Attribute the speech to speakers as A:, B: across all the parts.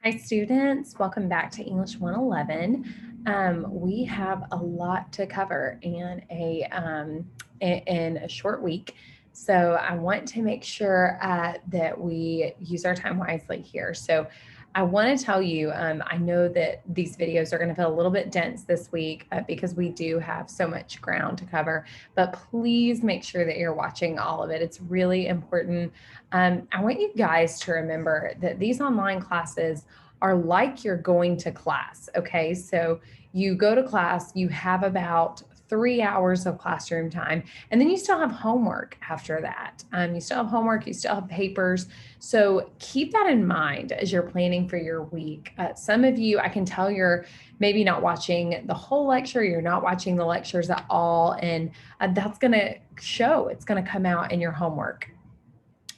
A: Hi students, welcome back to English 111. We have a lot to cover in a short week. So I want to make sure that we use our time wisely here. So I want to tell you, I know that these videos are going to feel a little bit dense this week because we do have so much ground to cover, but please make sure that you're watching all of it. It's really important. I want you guys to remember that these online classes are like you're going to class. Okay. So you go to class, you have about 3 hours of classroom time, and then you still have homework after that. You still have homework, you still have papers. So keep that in mind as you're planning for your week. Some of you, I can tell you're maybe not watching the whole lecture, you're not watching the lectures at all, and that's going to show, it's going to come out in your homework.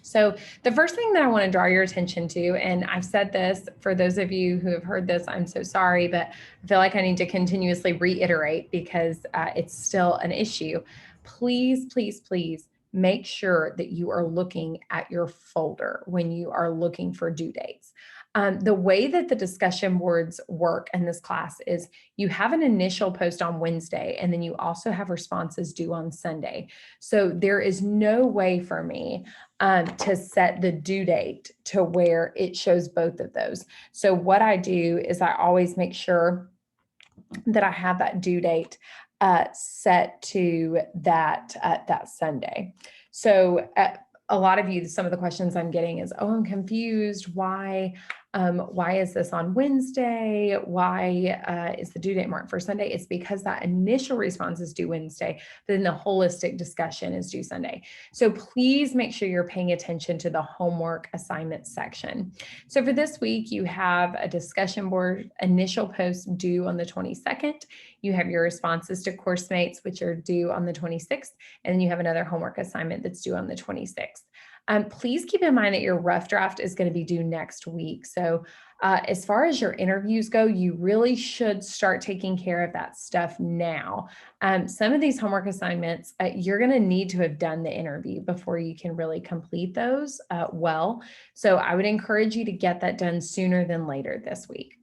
A: So the first thing that I want to draw your attention to, and I've said this for those of you who have heard this, I'm so sorry, but I feel like I need to continuously reiterate because it's still an issue. Please, please, please make sure that you are looking at your folder when you are looking for due dates. The way that the discussion boards work in this class is you have an initial post on Wednesday, and then you also have responses due on Sunday. So there is no way for me to set the due date to where it shows both of those. So what I do is I always make sure that I have that due date set to that Sunday. So a lot of you, some of the questions I'm getting is, oh, I'm confused. Why is this on Wednesday? Why is the due date marked for Sunday? It's because that initial response is due Wednesday, but then the holistic discussion is due Sunday. So please make sure you're paying attention to the homework assignment section. So for this week, you have a discussion board initial post due on the 22nd. You have your responses to course mates, which are due on the 26th, and then you have another homework assignment that's due on the 26th. Please keep in mind that your rough draft is going to be due next week. So as far as your interviews go, you really should start taking care of that stuff now. Some of these homework assignments, you're going to need to have done the interview before you can really complete those well. So I would encourage you to get that done sooner than later this week.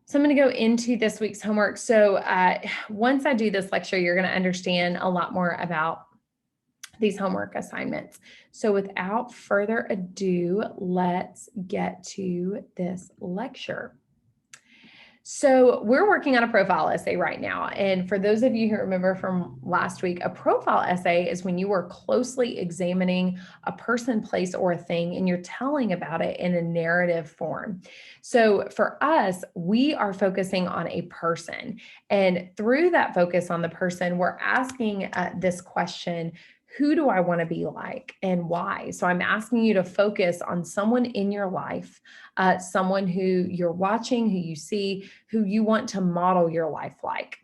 A: So I'm going to go into this week's homework. So once I do this lecture, you're going to understand a lot more about these homework assignments. So without further ado, let's get to this lecture. So we're working on a profile essay right now. And for those of you who remember from last week, a profile essay is when you are closely examining a person, place, or a thing, and you're telling about it in a narrative form. So for us, we are focusing on a person. And through that focus on the person, we're asking this question: who do I want to be like and why? So I'm asking you to focus on someone in your life, someone who you're watching, who you see, who you want to model your life like.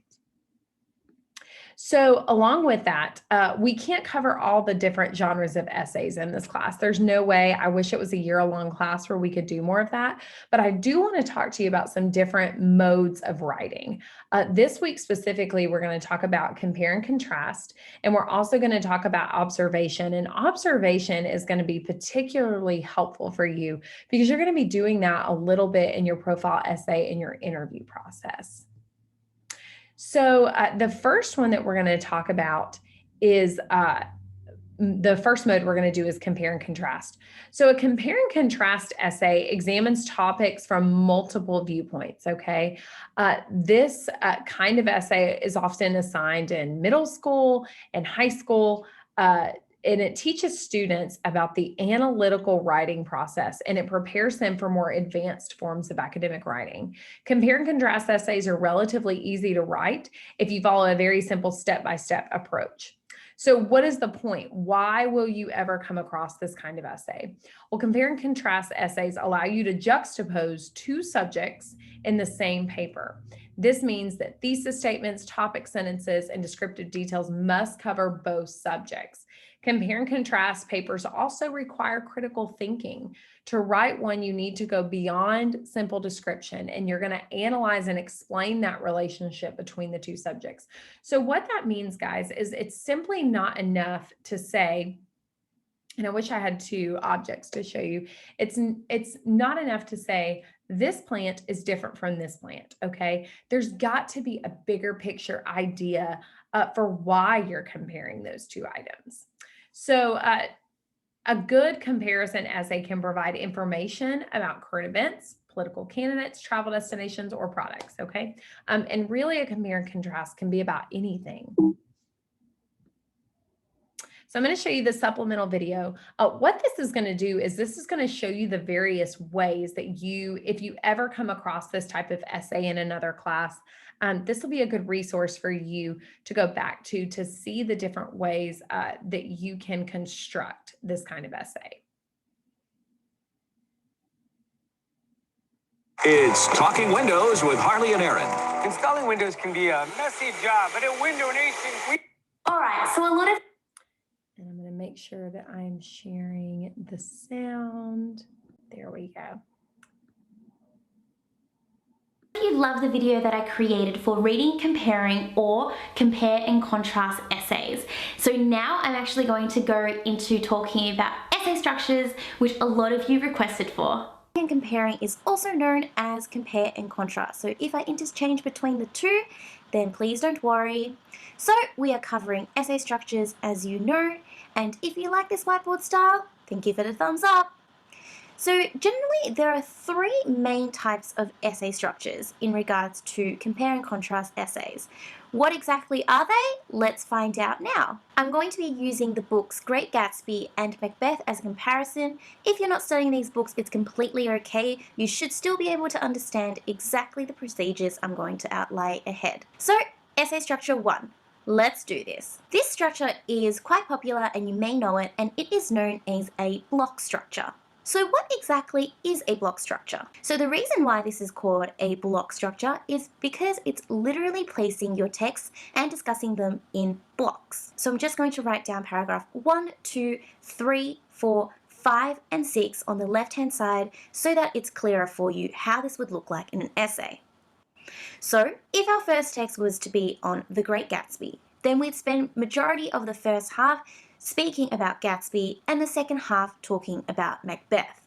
A: So, along with that, we can't cover all the different genres of essays in this class. There's no way. I wish it was a year-long class where we could do more of that. But I do want to talk to you about some different modes of writing. This week specifically, we're going to talk about compare and contrast, and we're also going to talk about observation. And observation is going to be particularly helpful for you because you're going to be doing that a little bit in your profile essay in your interview process. So the first one that we're going to talk about is the first mode we're going to do is compare and contrast. So a compare and contrast essay examines topics from multiple viewpoints, okay? This kind of essay is often assigned in middle school and high school. And it teaches students about the analytical writing process, and it prepares them for more advanced forms of academic writing. Compare and contrast essays are relatively easy to write if you follow a very simple step-by-step approach. So what is the point? Why will you ever come across this kind of essay? Well, compare and contrast essays allow you to juxtapose two subjects in the same paper. This means that thesis statements, topic sentences, and descriptive details must cover both subjects. Compare and contrast papers also require critical thinking. To write one, you need to go beyond simple description, and you're going to analyze and explain that relationship between the two subjects. So what that means, guys, is it's simply not enough to say, and I wish I had two objects to show you. It's not enough to say This plant is different from this plant, okay? There's got to be a bigger picture idea for why you're comparing those two items. So, a good comparison essay can provide information about current events, political candidates, travel destinations, or products, okay? And really, a compare and contrast can be about anything. So I'm going to show you the supplemental video. What this is going to do is this is going to show you the various ways that you, if you ever come across this type of essay in another class, this will be a good resource for you to go back to see the different ways that you can construct this kind of essay.
B: It's Talking Windows with Harley and Aaron.
C: Installing windows can be a messy job, but at Window Nation,
D: All right, so a lot of...
A: And I'm going to make sure that I'm sharing the sound. There we go.
D: You love the video that I created for reading, comparing, or compare and contrast essays. So now I'm actually going to go into talking about essay structures, which a lot of you requested for. And comparing is also known as compare and contrast. So if I interchange between the two, then please don't worry. So we are covering essay structures, as you know, and if you like this whiteboard style, then give it a thumbs up. So generally there are three main types of essay structures in regards to compare and contrast essays. What exactly are they? Let's find out now. I'm going to be using the books Great Gatsby and Macbeth as a comparison. If you're not studying these books, it's completely okay. You should still be able to understand exactly the procedures I'm going to outline ahead. So, essay structure 1. Let's do this. This structure is quite popular and you may know it, and it is known as a block structure. So what exactly is a block structure? So the reason why this is called a block structure is because it's literally placing your texts and discussing them in blocks. So I'm just going to write down paragraph 1, 2, 3, 4, 5, and 6 on the left-hand side so that it's clearer for you how this would look like in an essay. So if our first text was to be on The Great Gatsby, then we'd spend majority of the first half speaking about Gatsby and the second half talking about Macbeth.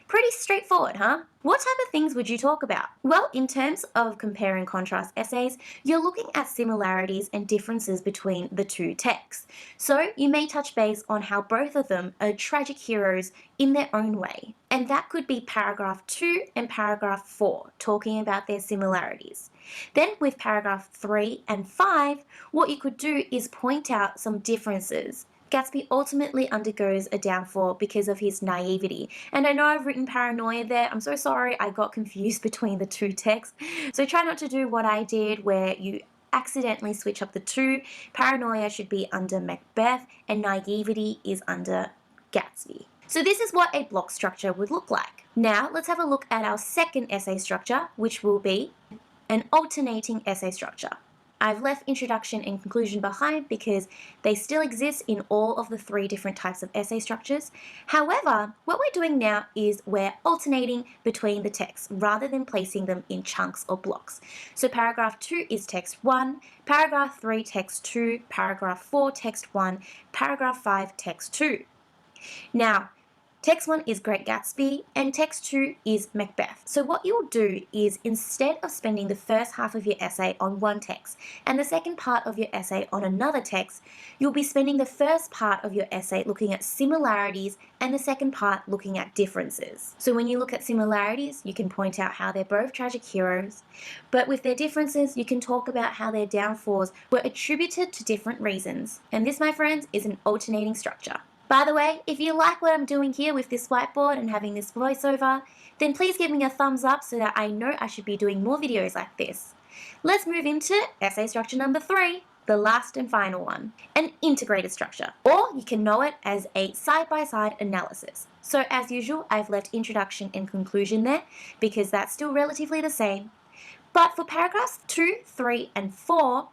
D: Pretty straightforward, huh? What type of things would you talk about? Well, in terms of compare and contrast essays, you're looking at similarities and differences between the two texts. So you may touch base on how both of them are tragic heroes in their own way. And that could be paragraph 2 and paragraph 4, talking about their similarities. Then with paragraph 3 and 5, what you could do is point out some differences. Gatsby ultimately undergoes a downfall because of his naivety. And I know I've written paranoia there. I'm so sorry, I got confused between the two texts. So try not to do what I did where you accidentally switch up the two. Paranoia should be under Macbeth and naivety is under Gatsby. So this is what a block structure would look like. Now let's have a look at our second essay structure, which will be an alternating essay structure. I've left introduction and conclusion behind because they still exist in all of the three different types of essay structures. However, what we're doing now is we're alternating between the texts rather than placing them in chunks or blocks. So paragraph 2 is text 1, paragraph 3 text 2, paragraph 4 text 1, paragraph 5 text 2. Now, text 1 is Great Gatsby and text 2 is Macbeth. So what you'll do is instead of spending the first half of your essay on one text and the second part of your essay on another text, you'll be spending the first part of your essay looking at similarities and the second part looking at differences. So when you look at similarities, you can point out how they're both tragic heroes, but with their differences, you can talk about how their downfalls were attributed to different reasons. And this, my friends, is an alternating structure. By the way, if you like what I'm doing here with this whiteboard and having this voiceover, then please give me a thumbs up so that I know I should be doing more videos like this. Let's move into essay structure number 3, the last and final one, an integrated structure, or you can know it as a side-by-side analysis. So as usual, I've left introduction and conclusion there because that's still relatively the same. But for paragraphs 2, 3, and 4,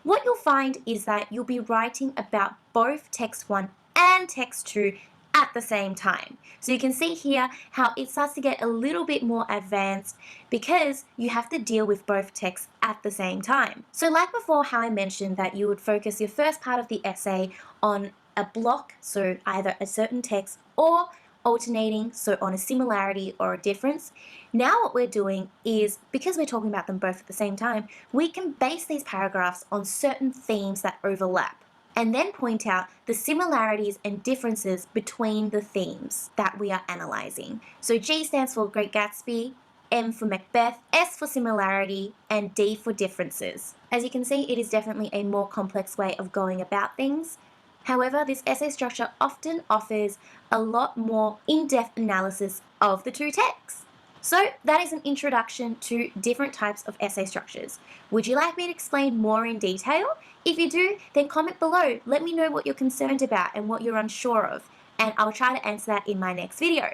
D: what you'll find is that you'll be writing about both text 1 and text 2 at the same time. So you can see here how it starts to get a little bit more advanced because you have to deal with both texts at the same time. So like before, how I mentioned that you would focus your first part of the essay on a block, so either a certain text or
E: alternating, so on a similarity or a difference. Now what we're doing is, because we're talking about them both at the same time, we can base these paragraphs on certain themes that overlap, and then point out the similarities and differences between the themes that we are analyzing. So G stands for Great Gatsby, M for Macbeth, S for similarity, and D for differences. As you can see, it is definitely a more complex way of going about things. However, this essay structure often offers a lot more in-depth analysis of the two texts. So that is an introduction to different types of essay structures. Would you like me to explain more in detail? If you do, then comment below. Let me know what you're concerned about and what you're unsure of, and I'll try to answer that in my next video.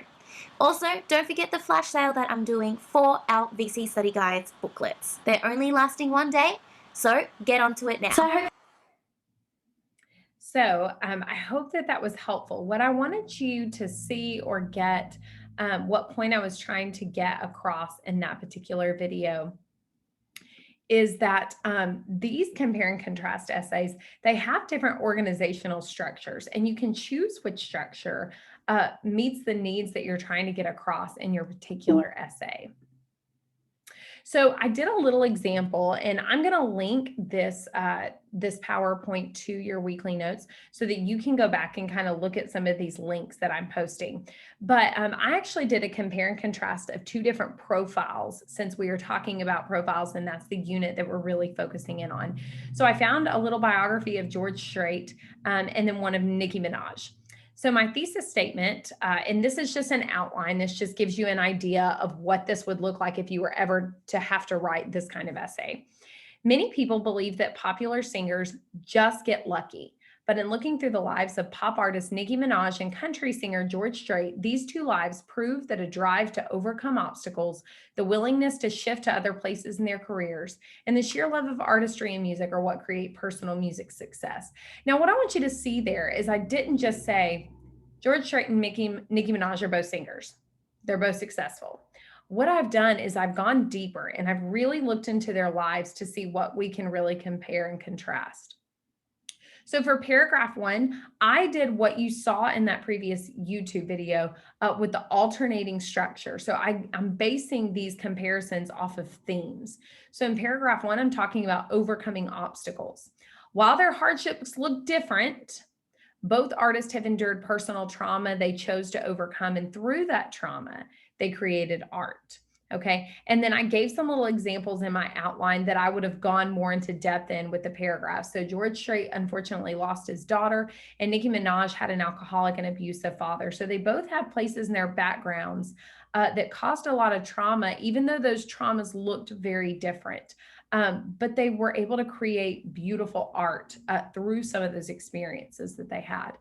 E: Also, don't forget the flash sale that I'm doing for our VC Study Guides booklets. They're only lasting one day, so get onto it now.
A: So I hope that that was helpful. What I wanted you to see or get, what point I was trying to get across in that particular video, is that these compare and contrast essays, they have different organizational structures, and you can choose which structure meets the needs that you're trying to get across in your particular essay. So I did a little example, and I'm going to link this this PowerPoint to your weekly notes so that you can go back and kind of look at some of these links that I'm posting. But I actually did a compare and contrast of two different profiles, since we are talking about profiles, and that's the unit that we're really focusing in on. So I found a little biography of George Strait and then one of Nicki Minaj. So my thesis statement, and this is just an outline, this just gives you an idea of what this would look like if you were ever to have to write this kind of essay. Many people believe that popular singers just get lucky. But in looking through the lives of pop artist Nicki Minaj and country singer George Strait, these two lives prove that a drive to overcome obstacles, the willingness to shift to other places in their careers, and the sheer love of artistry and music are what create personal music success. Now, what I want you to see there is I didn't just say George Strait and Nicki Minaj are both singers. They're both successful. What I've done is I've gone deeper and I've really looked into their lives to see what we can really compare and contrast. So for paragraph 1, I did what you saw in that previous YouTube video with the alternating structure. So I'm basing these comparisons off of themes. So in paragraph 1, I'm talking about overcoming obstacles. While their hardships look different, both artists have endured personal trauma they chose to overcome, and through that trauma, they created art. Okay. And then I gave some little examples in my outline that I would have gone more into depth in with the paragraph. So George Strait unfortunately lost his daughter, and Nicki Minaj had an alcoholic and abusive father. So they both have places in their backgrounds that caused a lot of trauma, even though those traumas looked very different. But they were able to create beautiful art through some of those experiences that they had.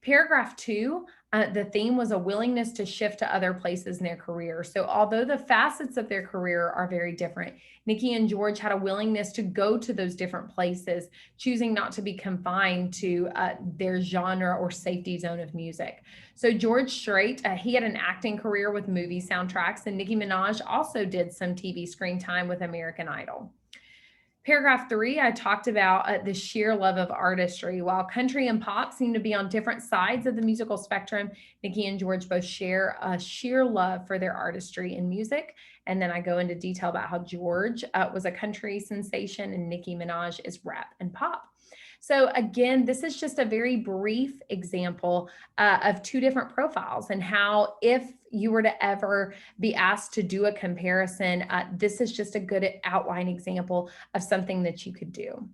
A: Paragraph 2, the theme was a willingness to shift to other places in their career. So although the facets of their career are very different, Nicki and George had a willingness to go to those different places, choosing not to be confined to their genre or safety zone of music. So George Strait, he had an acting career with movie soundtracks, and Nicki Minaj also did some TV screen time with American Idol. Paragraph 3, I talked about the sheer love of artistry. While country and pop seem to be on different sides of the musical spectrum, Nicki and George both share a sheer love for their artistry and music. And then I go into detail about how George was a country sensation and Nicki Minaj is rap and pop. So again, this is just a very brief example of two different profiles, and how if you were to ever be asked to do a comparison, this is just a good outline example of something that you could do.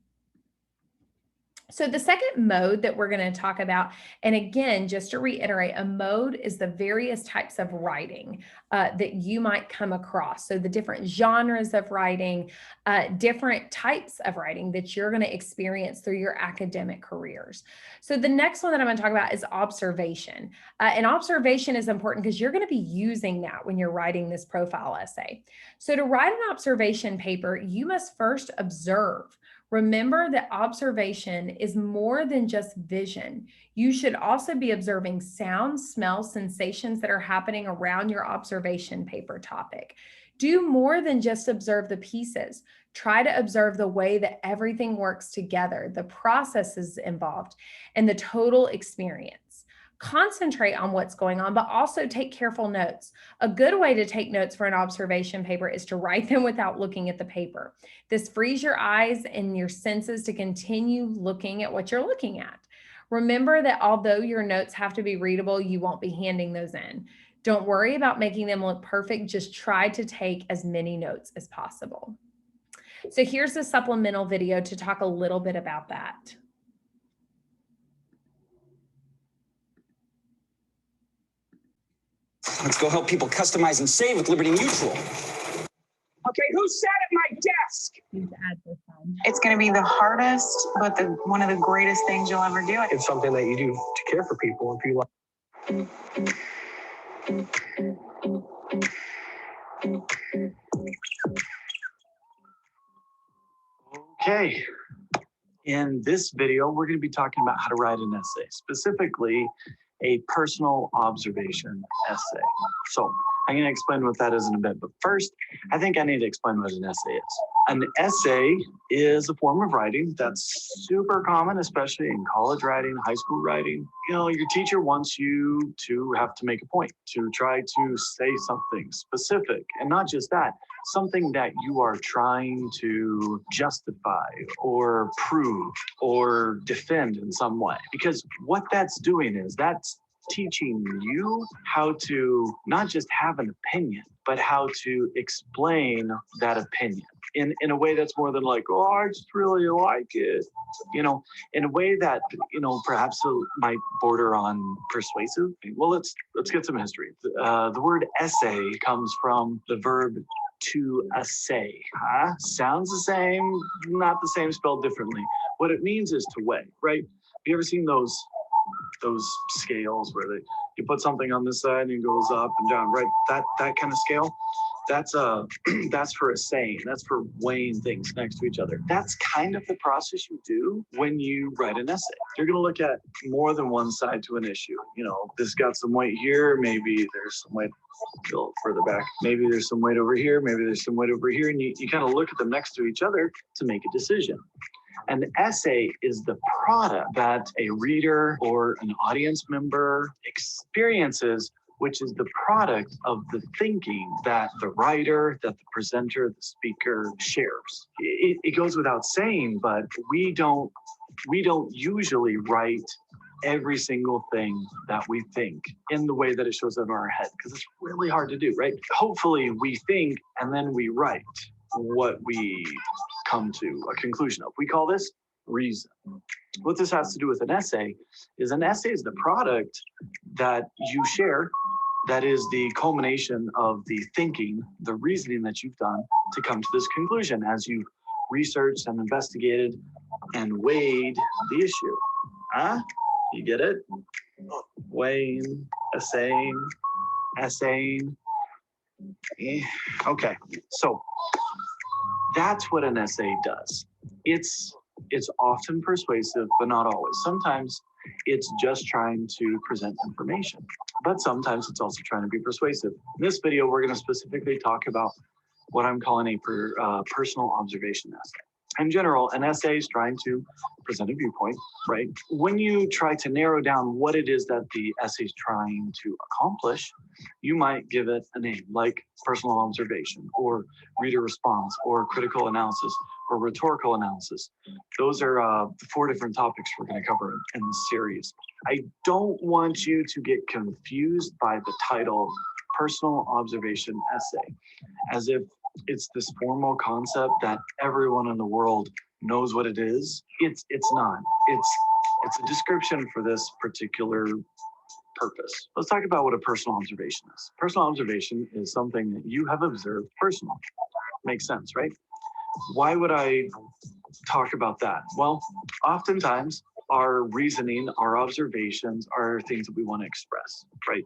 A: So the second mode that we're going to talk about, and again, just to reiterate, a mode is the various types of writing that you might come across. So the different genres of writing, different types of writing that you're going to experience through your academic careers. So the next one that I'm going to talk about is observation. And observation is important because you're going to be using that when you're writing this profile essay. So to write an observation paper, you must first observe. Remember that observation is more than just vision. You should also be observing sounds, smells, sensations that are happening around your observation paper topic. Do more than just observe the pieces. Try to observe the way that everything works together, the processes involved, and the total experience. concentrate on what's going on, but also take careful notes. A good way to take notes for an observation paper is to write them without looking at the paper. This frees your eyes and your senses to continue looking at what you're looking at. Remember that although your notes have to be readable, you won't be handing those in. Don't worry about making them look perfect. Just try to take as many notes as possible. So here's a supplemental video to talk a little bit about that.
F: Let's go help people customize and save with Liberty Mutual.
C: Okay, who sat at my desk?
G: It's going to be the hardest, but one of the greatest things you'll ever do.
C: It's something that you do to care for people. If you
H: Okay, in this video, we're going to be talking about how to write an essay, specifically a personal observation essay. So I'm going to explain what that is in a bit, but first, I think I need to explain what an essay is. An essay is a form of writing that's super common, especially in college writing, high school writing. You know, your teacher wants you to have to make a point, to try to say something specific, and not just that, something that you are trying to justify or prove or defend in some way. Because what that's doing is that's teaching you how to not just have an opinion, but how to explain that opinion in a way that's more than like, oh, I just really like it, you know, in a way that, you know, perhaps might border on persuasive. Well, let's get some history. The word essay comes from the verb to essay. Sounds the same, not the same, spelled differently. What it means is to weigh, right? Have you ever seen those scales where you put something on this side and it goes up and down, right? That kind of scale. That's for assaying. That's for weighing things next to each other. That's kind of the process you do when you write an essay. You're going to look at more than one side to an issue. You know, this got some weight here. Maybe there's some weight a little further back. Maybe there's some weight over here. Maybe there's some weight over here. And you kind of look at them next to each other to make a decision. An essay is the product that a reader or an audience member experiences, which is the product of the thinking that the writer, that the presenter, the speaker shares. It goes without saying, but we don't usually write every single thing that we think in the way that it shows up in our head, because it's really hard to do, right? Hopefully we think and then we write what we come to a conclusion of. We call this reason. What this has to do with an essay is the product that you share, that is the culmination of the thinking, the reasoning that you've done to come to this conclusion as you've researched and investigated and weighed the issue. You get it? Weighing, assaying. Okay, so that's what an essay does. It's often persuasive, but not always. Sometimes it's just trying to present information, but sometimes it's also trying to be persuasive. In this video, we're going to specifically talk about what I'm calling a personal observation essay. In general, an essay is trying to present a viewpoint, right? When you try to narrow down what it is that the essay is trying to accomplish, you might give it a name like personal observation or reader response or critical analysis or rhetorical analysis. Those are the 4 different topics we're going to cover in this series. I don't want you to get confused by the title personal observation essay, as if it's this formal concept that everyone in the world knows what it is. It's not. It's a description for this particular purpose. Let's talk about what a personal observation is. Personal observation is something that you have observed personally. Makes sense, right? Why would I talk about that? Well, oftentimes our reasoning, our observations are things that we want to express, right?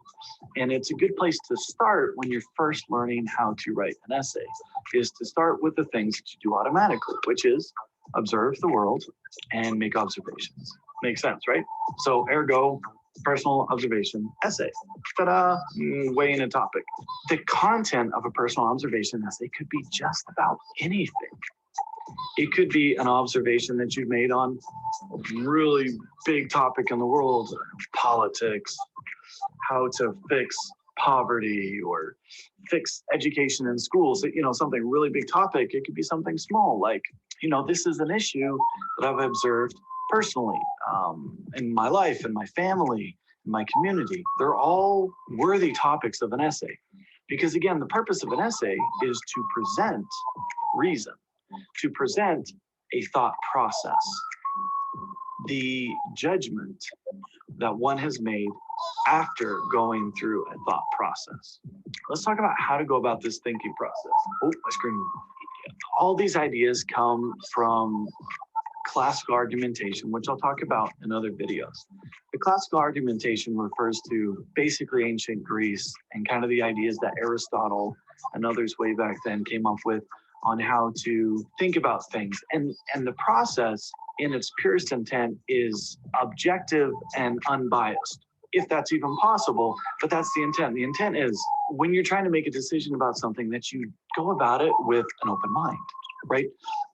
H: And it's a good place to start when you're first learning how to write an essay, is to start with the things that you do automatically, which is observe the world and make observations. Makes sense, right? So ergo, personal observation essay. Ta-da! Weighing a topic. The content of a personal observation essay could be just about anything. It could be an observation that you've made on a really big topic in the world, politics, how to fix poverty or fix education in schools, something really big topic. It could be something small, like, this is an issue that I've observed personally in my life, in my family, in my community. They're all worthy topics of an essay. Because again, the purpose of an essay is to present reason, to present a thought process, the judgment that one has made after going through a thought process. Let's talk about how to go about this thinking process. Oh, my screen. All these ideas come from classical argumentation, which I'll talk about in other videos. The classical argumentation refers to basically ancient Greece and kind of the ideas that Aristotle and others way back then came up with on how to think about things. And the process in its purest intent is objective and unbiased, if that's even possible, but that's the intent. The intent is when you're trying to make a decision about something that you go about it with an open mind, right?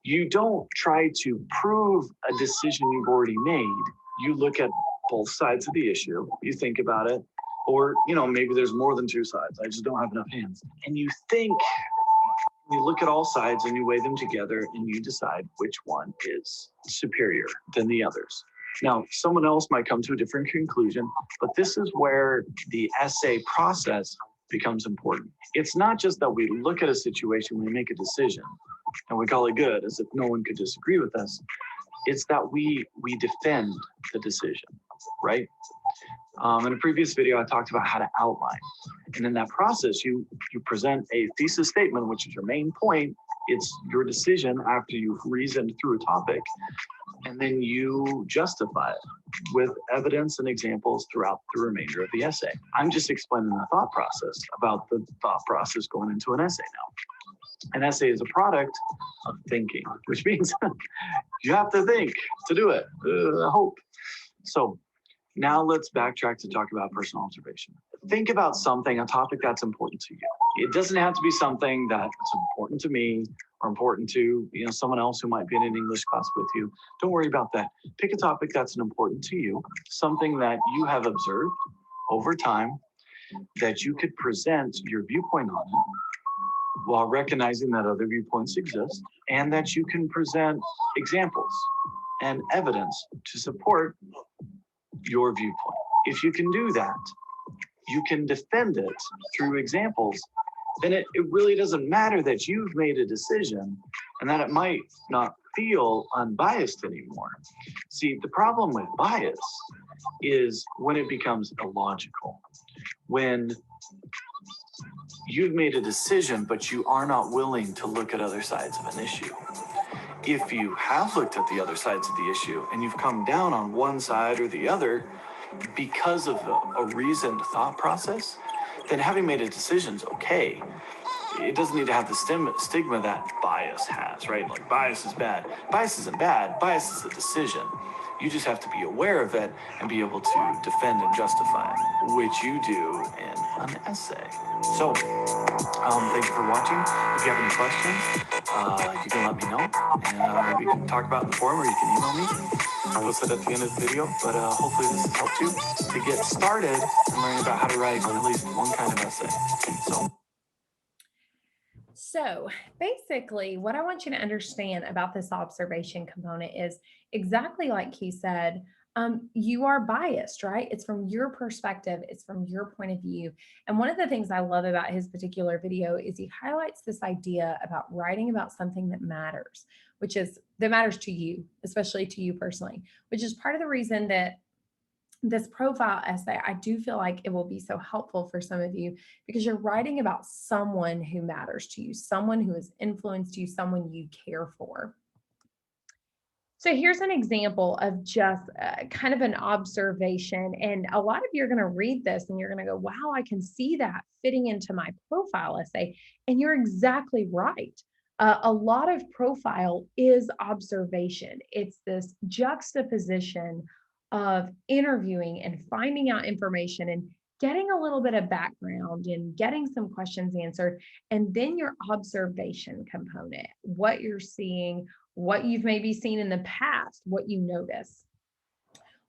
H: You don't try to prove a decision you've already made. You look at both sides of the issue, you think about it, or, maybe there's more than two sides. I just don't have enough hands. And you think, you look at all sides and you weigh them together and you decide which one is superior than the others. Now, someone else might come to a different conclusion, but this is where the essay process becomes important. It's not just that we look at a situation, we make a decision, and we call it good, as if no one could disagree with us. It's that we defend the decision, right? In a previous video, I talked about how to outline. And in that process, you present a thesis statement, which is your main point. It's your decision after you've reasoned through a topic. And then you justify it with evidence and examples throughout the remainder of the essay. I'm just explaining the thought process about the thought process going into an essay now. An essay is a product of thinking, which means you have to think to do it. I hope. So now let's backtrack to talk about personal observation. Think about something, a topic that's important to you. It doesn't have to be something that's important to me or important to someone else who might be in an English class with you. Don't worry about that. Pick a topic that's important to you, something that you have observed over time that you could present your viewpoint on it while recognizing that other viewpoints exist, and that you can present examples and evidence to support your viewpoint. If you can do that, you can defend it through examples, then it really doesn't matter that you've made a decision and that it might not feel unbiased anymore. See, the problem with bias is when it becomes illogical, when you've made a decision, but you are not willing to look at other sides of an issue. If you have looked at the other sides of the issue and you've come down on one side or the other because of a reasoned thought process, then having made a decision is okay. It doesn't need to have the stigma that bias has, right? Like bias is bad. Bias isn't bad. Bias is a decision. You just have to be aware of it and be able to defend and justify it, which you do in an essay. So, thank you for watching. If you have any questions, you can let me know, and we can talk about it in the forum, or you can email me. I'll post it at the end of the video, but hopefully this has helped you to get started and learn about how to write at least one kind of essay.
A: So basically, what I want you to understand about this observation component is exactly like he said, you are biased, right? It's from your perspective. It's from your point of view. And one of the things I love about his particular video is he highlights this idea about writing about something that matters, that matters to you, especially to you personally, which is part of the reason that this profile essay, I do feel like it will be so helpful for some of you because you're writing about someone who matters to you, someone who has influenced you, someone you care for. So here's an example of just kind of an observation. And a lot of you are going to read this and you're going to go, wow, I can see that fitting into my profile essay. And you're exactly right. A lot of profile is observation. It's this juxtaposition of interviewing and finding out information and getting a little bit of background and getting some questions answered, and then your observation component, what you're seeing, what you've maybe seen in the past, what you notice.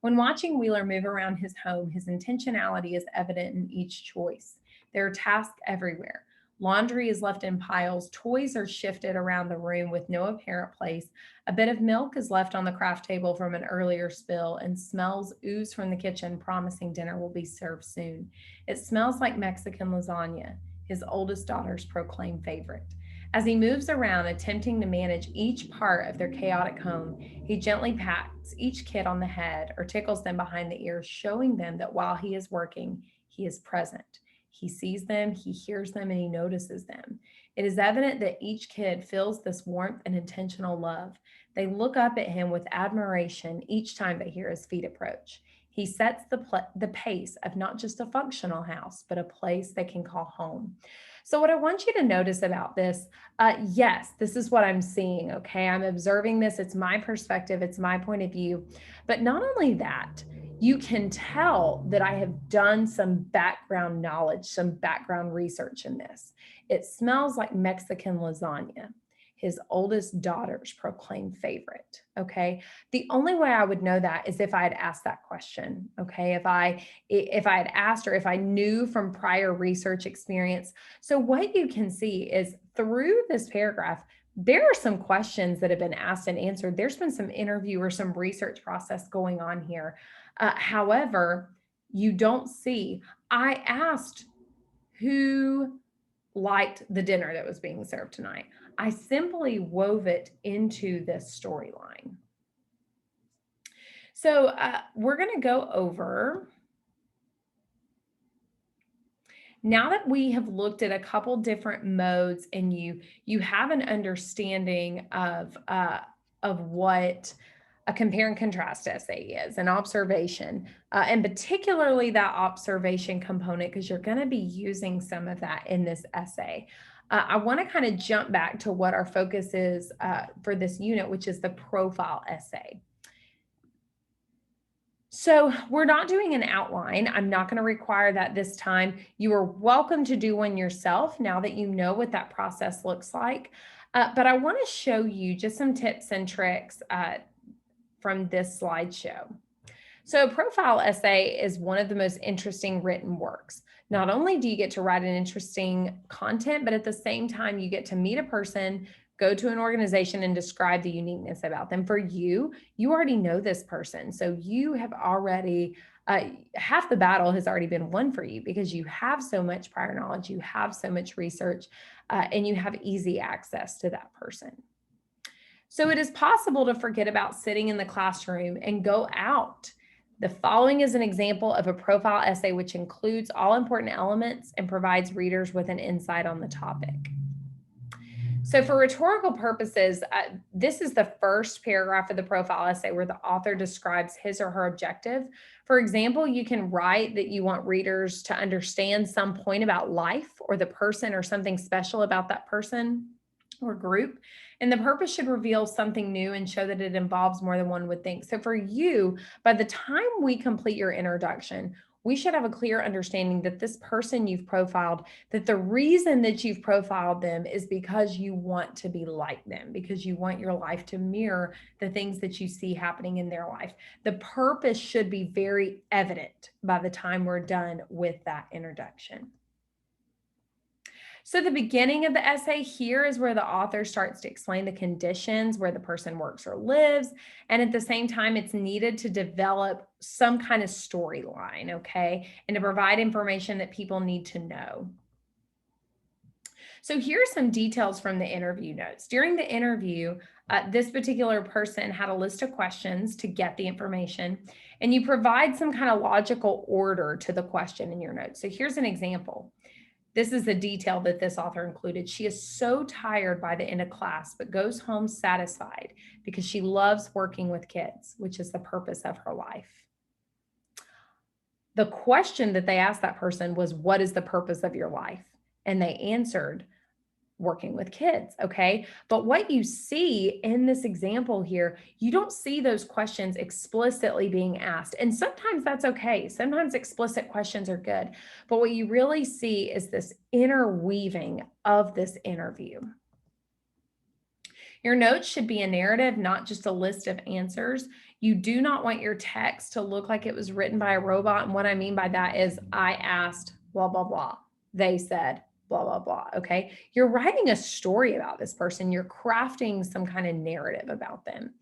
A: When watching Wheeler move around his home, his intentionality is evident in each choice. There are tasks everywhere. Laundry is left in piles, toys are shifted around the room with no apparent place, a bit of milk is left on the craft table from an earlier spill, and smells ooze from the kitchen, promising dinner will be served soon. It smells like Mexican lasagna, his oldest daughter's proclaimed favorite. As he moves around, attempting to manage each part of their chaotic home, he gently pats each kid on the head or tickles them behind the ears, showing them that while he is working, he is present. He sees them, he hears them, and he notices them. It is evident that each kid feels this warmth and intentional love. They look up at him with admiration each time they hear his feet approach. He sets the pace of not just a functional house, but a place they can call home. So what I want you to notice about this, yes, this is what I'm seeing, okay? I'm observing this. It's my perspective. It's my point of view. But not only that, you can tell that I have done some background knowledge, some background research in this. It smells like Mexican lasagna, his oldest daughter's proclaimed favorite, okay? The only way I would know that is if I had asked that question, okay? If I had asked, or if I knew from prior research experience. So what you can see is through this paragraph, there are some questions that have been asked and answered. There's been some interview or some research process going on here. However, you don't see, I asked who liked the dinner that was being served tonight. I simply wove it into this storyline. So we're going to go over, now that we have looked at a couple different modes and you have an understanding of what a compare and contrast essay is, an observation, and particularly that observation component, because you're going to be using some of that in this essay. I want to kind of jump back to what our focus is for this unit, which is the profile essay. So we're not doing an outline. I'm not going to require that this time. You are welcome to do one yourself now that you know what that process looks like. But I want to show you just some tips and tricks from this slideshow. So a profile essay is one of the most interesting written works. Not only do you get to write an interesting content, but at the same time, you get to meet a person, go to an organization, and describe the uniqueness about them. For you, you already know this person. So you have already, half the battle has already been won for you because you have so much prior knowledge, you have so much research, and you have easy access to that person. So it is possible to forget about sitting in the classroom and go out. The following is an example of a profile essay which includes all important elements and provides readers with an insight on the topic. So for rhetorical purposes, this is the first paragraph of the profile essay where the author describes his or her objective. For example, you can write that you want readers to understand some point about life or the person or something special about that person or group. And the purpose should reveal something new and show that it involves more than one would think. So for you, by the time we complete your introduction, we should have a clear understanding that this person you've profiled, that the reason that you've profiled them is because you want to be like them, because you want your life to mirror the things that you see happening in their life. The purpose should be very evident by the time we're done with that introduction. So the beginning of the essay here is where the author starts to explain the conditions where the person works or lives. And at the same time, it's needed to develop some kind of storyline, okay? And to provide information that people need to know. So here are some details from the interview notes. During the interview, this particular person had a list of questions to get the information, and you provide some kind of logical order to the question in your notes. So here's an example. This is the detail that this author included. She is so tired by the end of class, but goes home satisfied because she loves working with kids, which is the purpose of her life. The question that they asked that person was, what is the purpose of your life? And they answered, working with kids, okay? But what you see in this example here, you don't see those questions explicitly being asked. And sometimes that's okay. Sometimes explicit questions are good. But what you really see is this interweaving of this interview. Your notes should be a narrative, not just a list of answers. You do not want your text to look like it was written by a robot. And what I mean by that is I asked, blah, blah, blah. They said, blah, blah, blah. Okay. You're writing a story about this person. You're crafting some kind of narrative about them.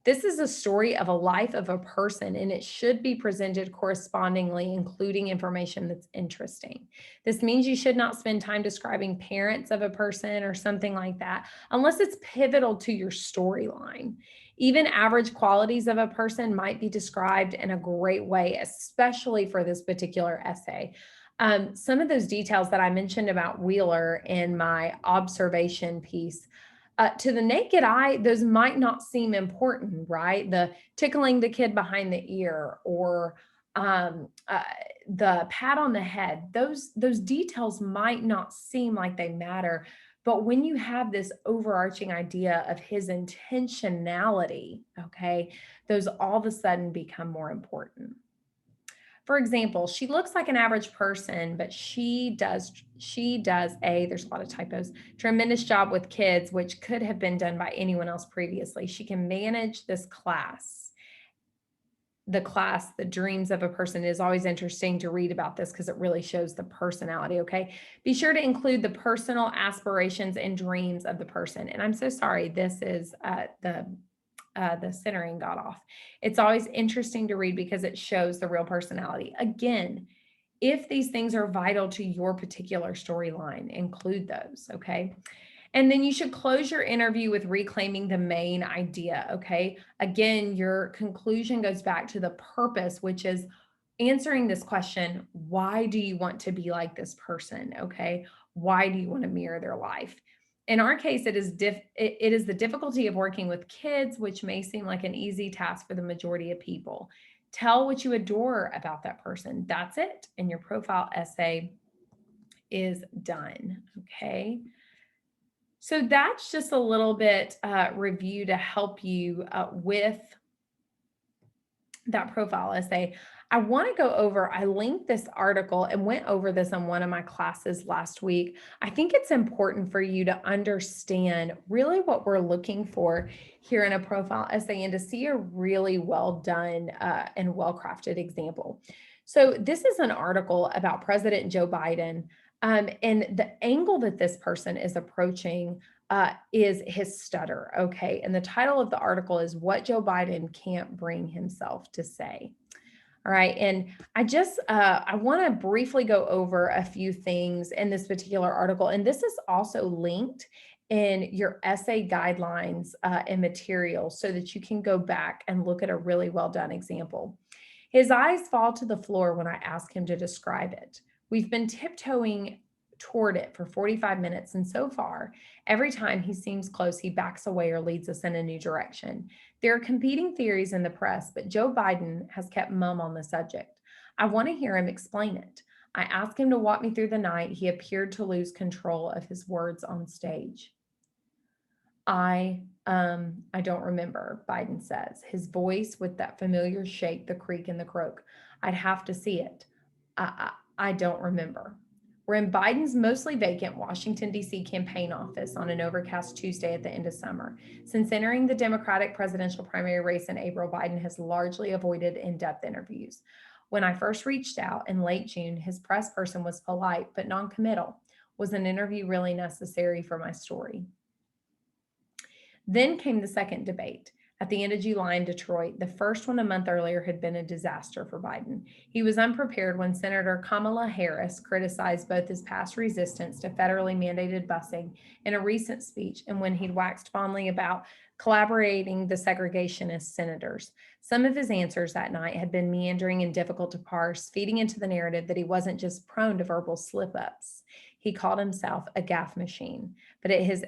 A: This is a story of a life of a person, and it should be presented correspondingly, including information that's interesting. This means you should not spend time describing parents of a person or something like that, unless it's pivotal to your storyline. Even average qualities of a person might be described in a great way, especially for this particular essay. Some of those details that I mentioned about Wheeler in my observation piece, to the naked eye, those might not seem important, right? The tickling the kid behind the ear or the pat on the head, those details might not seem like they matter. But when you have this overarching idea of his intentionality, okay, those all of a sudden become more important. For example, she looks like an average person, but she does there's a lot of typos, tremendous job with kids, which could have been done by anyone else previously. She can manage this class. The dreams of a person. Is always interesting to read about this because it really shows the personality, okay? Be sure to include the personal aspirations and dreams of the person. And I'm so sorry, this is the centering got off. It's always interesting to read because it shows the real personality. Again, if these things are vital to your particular storyline, include those, okay? And then you should close your interview with reclaiming the main idea, okay? Again, your conclusion goes back to the purpose, which is answering this question, why do you want to be like this person, okay? Why do you want to mirror their life? In our case, it is the difficulty of working with kids, which may seem like an easy task for the majority of people. Tell what you adore about that person. That's it. And your profile essay is done. Okay. So that's just a little bit review to help you with that profile essay. I want to go over, I linked this article and went over this in one of my classes last week. I think it's important for you to understand really what we're looking for here in a profile essay and to see a really well done and well-crafted example. So this is an article about President Joe Biden, and the angle that this person is approaching is his stutter, okay? And the title of the article is What Joe Biden Can't Bring Himself to Say. All right. And I want to briefly go over a few things in this particular article. And this is also linked in your essay guidelines and materials so that you can go back and look at a really well done example. His eyes fall to the floor when I ask him to describe it. We've been tiptoeing toward it for 45 minutes. And so far, every time he seems close, he backs away or leads us in a new direction. There are competing theories in the press, but Joe Biden has kept mum on the subject. I want to hear him explain it. I asked him to walk me through the night. He appeared to lose control of his words on stage. I don't remember, Biden says, his voice with that familiar shake, the creak and the croak. I'd have to see it. I don't remember. We're in Biden's mostly vacant Washington, D.C. campaign office on an overcast Tuesday at the end of summer. Since entering the Democratic presidential primary race in April, Biden has largely avoided in-depth interviews. When I first reached out in late June, his press person was polite but non-committal. Was an interview really necessary for my story? Then came the second debate. At the end of July in Detroit, the first one a month earlier had been a disaster for Biden. He was unprepared when Senator Kamala Harris criticized both his past resistance to federally mandated busing in a recent speech and when he'd waxed fondly about collaborating the segregationist senators. Some of his answers that night had been meandering and difficult to parse, feeding into the narrative that he wasn't just prone to verbal slip-ups. He called himself a gaffe machine, but that his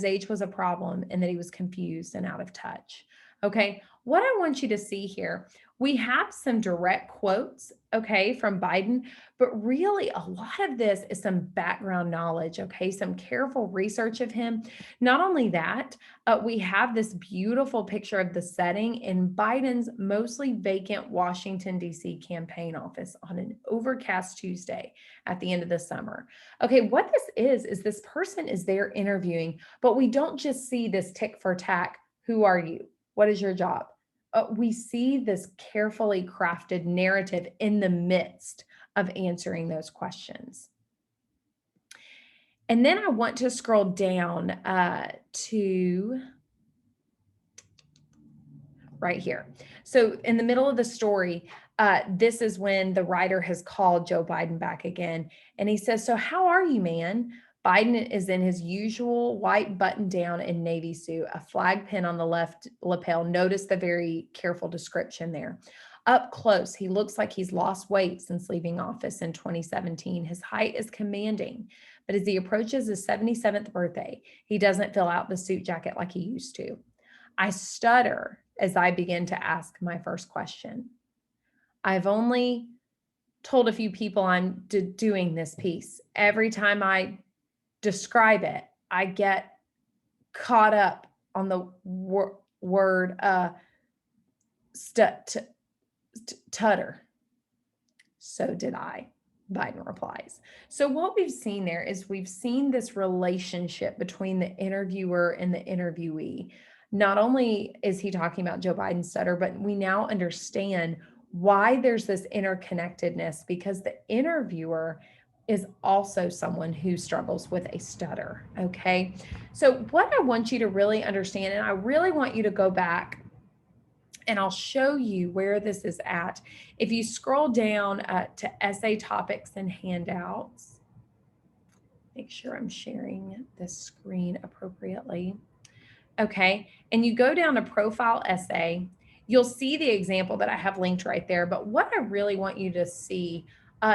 A: age was a problem and that he was confused and out of touch. Okay, what I want you to see here, We have some direct quotes, okay, from Biden, but really a lot of this is some background knowledge, okay, some careful research of him. Not only that, we have this beautiful picture of the setting in Biden's mostly vacant Washington, D.C. campaign office on an overcast Tuesday at the end of the summer. Okay, what this is this person is there interviewing, but we don't just see this tick for tack. Who are you? What is your job? We see this carefully crafted narrative in the midst of answering those questions. And then I want to scroll down to right here. So in the middle of the story, this is when the writer has called Joe Biden back again. And he says, "So how are you, man?" Biden is in his usual white button down and navy suit, a flag pin on the left lapel. Notice the very careful description there. Up close, he looks like he's lost weight since leaving office in 2017. His height is commanding, but as he approaches his 77th birthday, he doesn't fill out the suit jacket like he used to. I stutter as I begin to ask my first question. I've only told a few people I'm doing this piece. Every time I describe it, I get caught up on the word tutter. So did I, Biden replies. So what we've seen there is we've seen this relationship between the interviewer and the interviewee. Not only is he talking about Joe Biden's stutter, but we now understand why there's this interconnectedness, because the interviewer is also someone who struggles with a stutter, okay? So what I want you to really understand, and I really want you to go back and I'll show you where this is at. If you scroll down to essay topics and handouts, make sure I'm sharing the screen appropriately. Okay, and you go down to profile essay, you'll see the example that I have linked right there. But what I really want you to see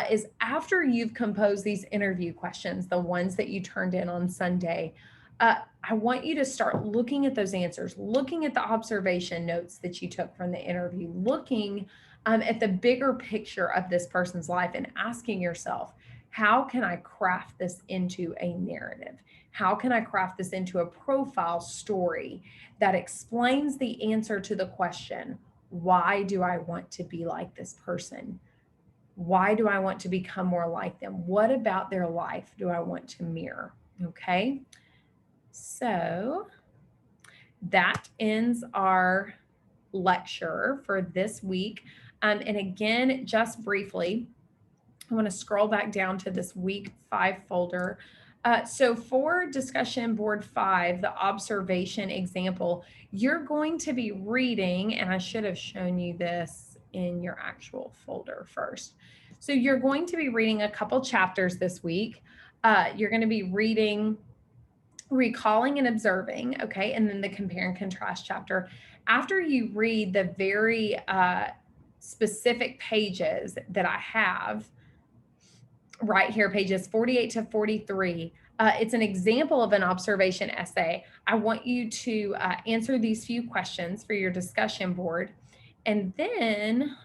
A: is after you've composed these interview questions, the ones that you turned in on Sunday, I want you to start looking at those answers, looking at the observation notes that you took from the interview, looking at the bigger picture of this person's life and asking yourself, how can I craft this into a narrative? How can I craft this into a profile story that explains the answer to the question, why do I want to be like this person? Why do I want to become more like them? What about their life do I want to mirror? Okay, so that ends our lecture for this week. And again, just briefly, I want to scroll back down to this week 5 folder. So for discussion board 5, the observation example, you're going to be reading, and I should have shown you this in your actual folder first. So you're going to be reading a couple chapters this week. You're going to be reading Recalling and Observing, okay, and then the Compare and Contrast chapter. After you read the very specific pages that I have right here, pages 48 to 43, it's an example of an observation essay. I want you to answer these few questions for your discussion board. And then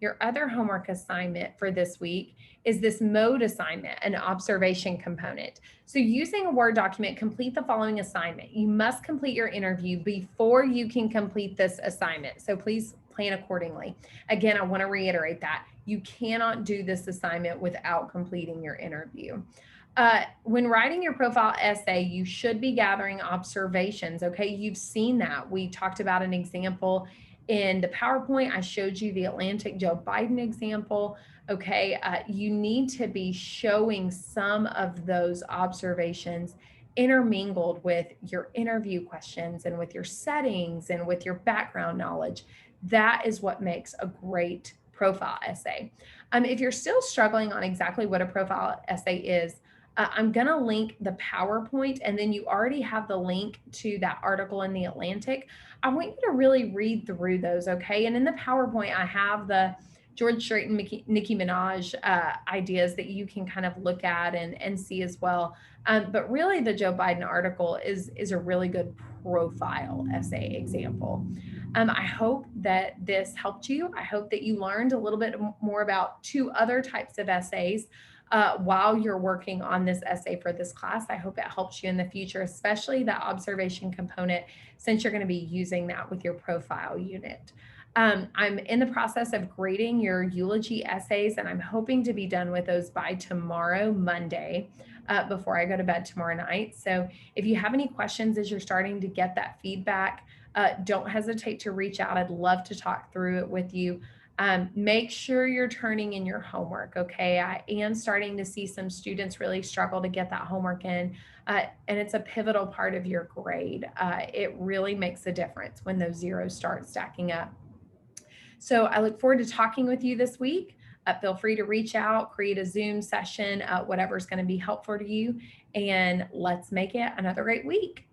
A: your other homework assignment for this week is this mode assignment, an observation component. So using a Word document, complete the following assignment. You must complete your interview before you can complete this assignment. So please plan accordingly. Again, I want to reiterate that you cannot do this assignment without completing your interview. When writing your profile essay, you should be gathering observations. Okay, you've seen that. We talked about an example in the PowerPoint. I showed you the Atlantic Joe Biden example. Okay, you need to be showing some of those observations intermingled with your interview questions and with your settings and with your background knowledge. That is what makes a great profile essay. If you're still struggling on exactly what a profile essay is, I'm going to link the PowerPoint, and then you already have the link to that article in the Atlantic. I want you to really read through those, okay? And in the PowerPoint, I have the George Strait and Nicki Minaj ideas that you can kind of look at and see as well. But really, the Joe Biden article is a really good profile essay example. I hope that this helped you. I hope that you learned a little bit more about 2 other types of essays while you're working on this essay for this class. I hope it helps you in the future, especially the observation component, since you're going to be using that with your profile unit. I'm in the process of grading your eulogy essays, and I'm hoping to be done with those by tomorrow, Monday, before I go to bed tomorrow night. So if you have any questions as you're starting to get that feedback, don't hesitate to reach out. I'd love to talk through it with you. Make sure you're turning in your homework, okay? I am starting to see some students really struggle to get that homework in, and it's a pivotal part of your grade. It really makes a difference when those zeros start stacking up. So I look forward to talking with you this week. Feel free to reach out, create a Zoom session, whatever's going to be helpful to you, and let's make it another great week.